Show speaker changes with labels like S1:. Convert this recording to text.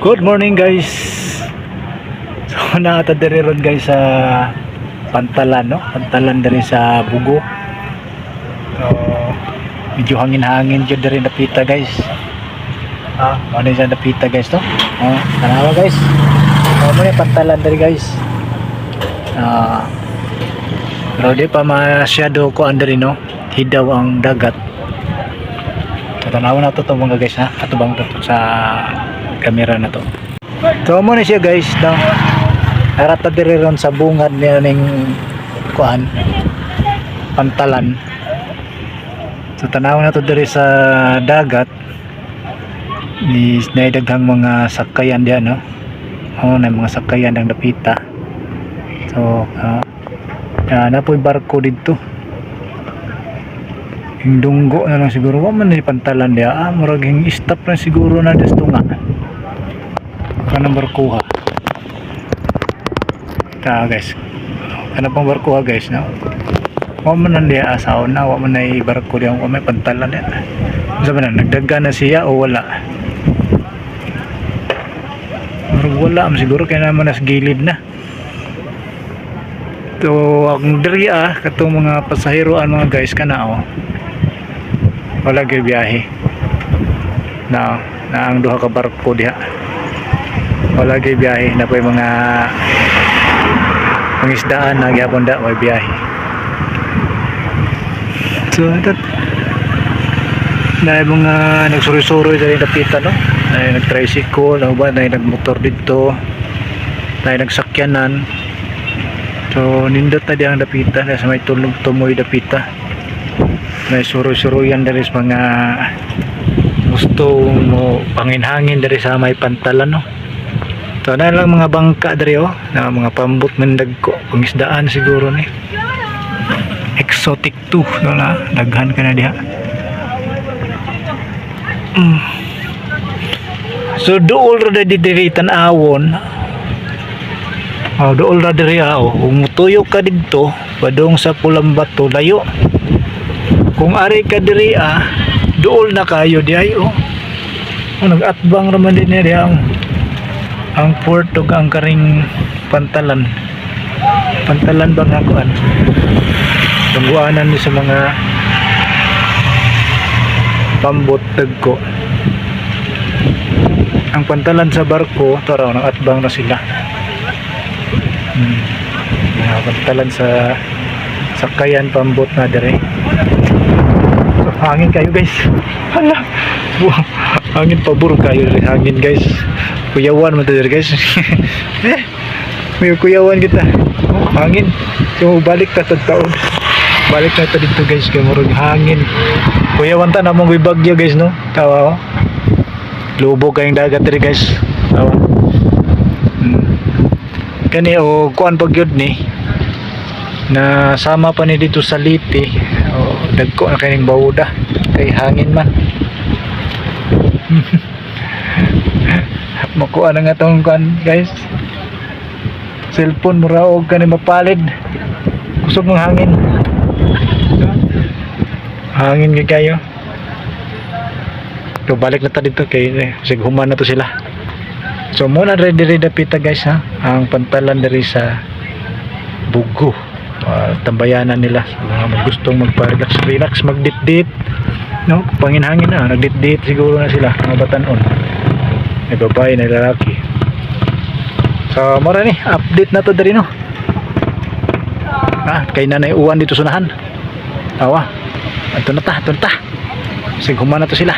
S1: Good morning guys. So naata diri ron guys sa Pantalan no, Pantalan diri sa Bugo. So medyo hangin-hangin jud diri napita guys. Ano siya napita guys to? Tanawa guys. Mo ni Pantalan diri guys. Pero di pa masyado ko andiri no. Hidaw ang dagat. So tanawa na to mga guys ha. Atubang to sa camera na to. So mo na siya guys daw. Narata diri ron sa bungad niya ning kuan Pantalan. So tanaw na to diri sa dagat. Ni daghang mga sakayan diyan no. Na mga sakayan ang napita. So na po'y barko dito. Yung dunggo na lang siguro wa man ni Pantalan dia. Murag hing stop na siguro na desto nga. Kanang barkuha guys, ano pang barkuha guys no? Wa man nan dia asaw na, wa man nay barko diyan, wa may Pantalan yan. Sabi na nagdaga na siya o wala, wala siguro kaya naman nas gilid na. So ang diri katong mga pasaheroan mga guys kana wala gyud biyahe na ang duha ka barko diha. Wala kay biyahe na po yung mga pangisdaan na gyapon da may biyahe. So that na mga nagsuri-suri sa napita no, na nag-tricycle o ba na nagmotor dito, na nagsakyanan. So nindot na diyang napita na sa may tulog-tumoy napita na suru-suruyan dari sa mga gusto mo panginhangin dari sa may Pantalan no. So na lang mga bangka dari na mga pambot ng dagko, pangisdaan siguro ni. Exotic 2 no na, daghan ka na diha. So dool ra diri tan-awon. Dool ra diri kung mutuyo ka didto padung sa Pulang Bato layo. Kung ari ka diri dool na kayo diay nag-atbang ra man din diha ang port ug ang karing Pantalan ba nga kuan tungguanan ni sa mga pambot dagko. Ang Pantalan sa barko tara nang atbang na sila. Pantalan sa sakayan pambot na dire. So, hangin kayo guys. Hala, hangin pabor kayo hangin guys. Kuyawan mo tayo guys. May kuyawan kita. Hangin. So balik ta sa taon. Balik na ta dito guys kay murag hangin. Kuyawan ta namong bagyo guys no. Tawa. Lubog kayong dagat diri guys. Tawa. Kani kuan pagyud ni na sama pa ni dito sa Liti. Dagko na kaning bawda kay hangin man. Makuha na nga itong guys cellphone muraog ka ni mapalid kusog ng hangin kayo. So balik na ta dito kay sighuman na to sila. So muna ready dapita guys ang Pantalan diri sa Bugo. Tambayanan nila mga gustong magpa-relax magdit-dit no, panginhangin na nagdit-dit siguro na sila mga batanon. May babae na lalaki. So mara ni update na to diri no. Kay Nanay Uwan dito sunahan. Tawa. Ato na ta. Sighuman na to sila.